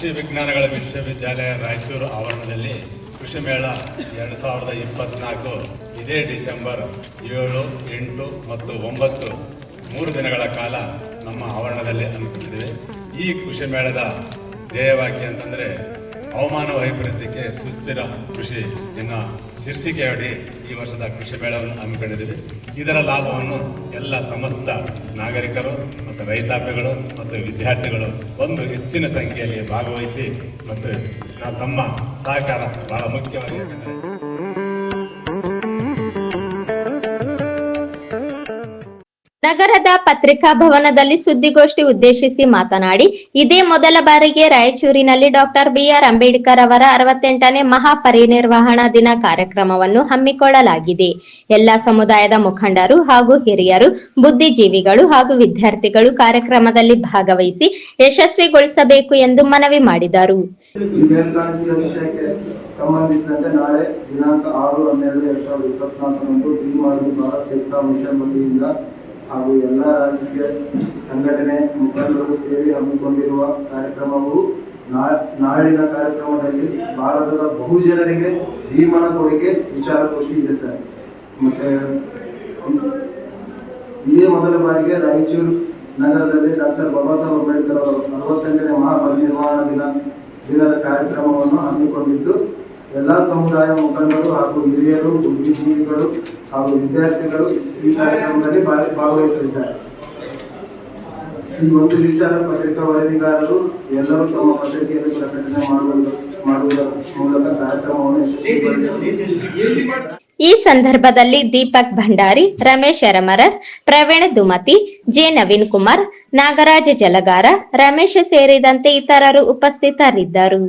ಕೃಷಿ ವಿಜ್ಞಾನಗಳ ವಿಶ್ವವಿದ್ಯಾಲಯ ರಾಯಚೂರು ಆವರಣದಲ್ಲಿ ಕೃಷಿ ಮೇಳ 2024 ಇದೇ ಡಿಸೆಂಬರ್ 7, 8 ಮತ್ತು 9 3 ದಿನಗಳ ಕಾಲ ನಮ್ಮ ಆವರಣದಲ್ಲಿ ಹಮ್ಮಿಕೊಂಡಿದ್ದೇವೆ. ಈ ಕೃಷಿ ಮೇಳದ ಧ್ಯೇಯವಾಕ್ಯ ಅಂತಂದರೆ ಹವಾಮಾನ ವೈಪರೀತ್ಯಕ್ಕೆ ಸುಸ್ಥಿರ ಕೃಷಿ ಎನ್ನುವ ಶೀರ್ಷಿಕೆಯಡಿ ಈ ವರ್ಷದ ಕೃಷಿ ಮೇಳವನ್ನು ಹಮ್ಮಿಕೊಂಡಿದ್ದೇವೆ. ಇದರ ಲಾಭವನ್ನು ಎಲ್ಲ ಸಮಸ್ತ ನಾಗರಿಕರು ಮತ್ತು ರೈತಾಪಿಗಳು ಮತ್ತು ವಿದ್ಯಾರ್ಥಿಗಳು ಒಂದು ಹೆಚ್ಚಿನ ಸಂಖ್ಯೆಯಲ್ಲಿ ಭಾಗವಹಿಸಿ ಮತ್ತು ತಮ್ಮ ಸಹಕಾರ ಬಹಳ ಮುಖ್ಯವಾಗಿದೆ. ನಗರದ ಪತ್ರಿಕಾ ಭವನದಲ್ಲಿ ಸುದ್ದಿಗೋಷ್ಠಿ ಉದ್ದೇಶಿಸಿ ಮಾತನಾಡಿ, ಇದೇ ಮೊದಲ ಬಾರಿಗೆ ರಾಯಚೂರಿನಲ್ಲಿ ಡಾಕ್ಟರ್ ಬಿಆರ್ ಅಂಬೇಡ್ಕರ್ ಅವರ 68ನೇ ಮಹಾಪರಿನಿರ್ವಾಣಾ ದಿನ ಕಾರ್ಯಕ್ರಮವನ್ನು ಹಮ್ಮಿಕೊಳ್ಳಲಾಗಿದೆ. ಎಲ್ಲಾ ಸಮುದಾಯದ ಮುಖಂಡರು ಹಾಗೂ ಹಿರಿಯರು, ಬುದ್ಧಿಜೀವಿಗಳು ಹಾಗೂ ವಿದ್ಯಾರ್ಥಿಗಳು ಕಾರ್ಯಕ್ರಮದಲ್ಲಿ ಭಾಗವಹಿಸಿ ಯಶಸ್ವಿಗೊಳಿಸಬೇಕು ಎಂದು ಮನವಿ ಮಾಡಿದರು. ಸಂಬಂಧಿಸಿದಂತೆ ನಾಳೆ ದಿನಾಂಕ 6/12/2024 ಭಾರತ ಏಕತಾ ಮಿಷನ್ ವತಿಯಿಂದ ಹಾಗೂ ಎಲ್ಲ ರಾಜಕೀಯ ಸಂಘಟನೆ ಮುಖಂಡರು ಸೇರಿ ಹಮ್ಮಿಕೊಂಡಿರುವ ಕಾರ್ಯಕ್ರಮವು ನಾಳಿನ ಕಾರ್ಯಕ್ರಮದಲ್ಲಿ ಭಾರತದ ಬಹುಜನರಿಗೆ ಜೀವನ ಕೊಡುಗೆ ವಿಚಾರಗೋಷ್ಠಿ ಇದೆ ಸರ್. ಮತ್ತೆ ಇದೇ ಮೊದಲ ಬಾರಿಗೆ ರಾಯಚೂರು ನಗರದಲ್ಲಿ ಡಾಕ್ಟರ್ ಬಾಬಾ ಸಾಹೇಬ್ ಅಂಬೇಡ್ಕರ್ ಅವರ 68ನೇ ಮಹಾಪರಿನಿರ್ವಾಣಾ ದಿನದ ಕಾರ್ಯಕ್ರಮವನ್ನು ಹಮ್ಮಿಕೊಂಡಿದ್ದು ಎಲ್ಲ ಸಮುದಾಯ ಮುಖಂಡರು ಹಾಗೂ ಹಿರಿಯರು, ಬುದ್ಧಿಜೀವಿಗಳು ಹಾಗೂ ವಿದ್ಯಾರ್ಥಿಗಳು ಈ ಕಾರ್ಯಕ್ರಮದಲ್ಲಿ ಭಾಗವಹಿಸಲಿದ್ದಾರೆ. ಈ ಒಂದು ವಿಚಾರ ಪತ್ರಿಕಾ ವರದಿಗಾರರು ಎಲ್ಲರೂ ತಮ್ಮ ಪತ್ರಿಕೆಯಲ್ಲಿ ಪ್ರಕಟಣೆ ಮಾಡುವುದರ ಮೂಲಕ ಕಾರ್ಯಕ್ರಮವನ್ನು ಈ ಸಂದರ್ಭದಲ್ಲಿ ದೀಪಕ್ ಭಂಡಾರಿ, ರಮೇಶ್ ಯರಮರಸ್, ಪ್ರವೀಣ್ ದುಮತಿ, ಜೆ ನವೀನ್ ಕುಮಾರ್, ನಾಗರಾಜ ಜಲಗಾರ, ರಮೇಶ್ ಸೇರಿದಂತೆ ಇತರರು ಉಪಸ್ಥಿತರಿದ್ದರು.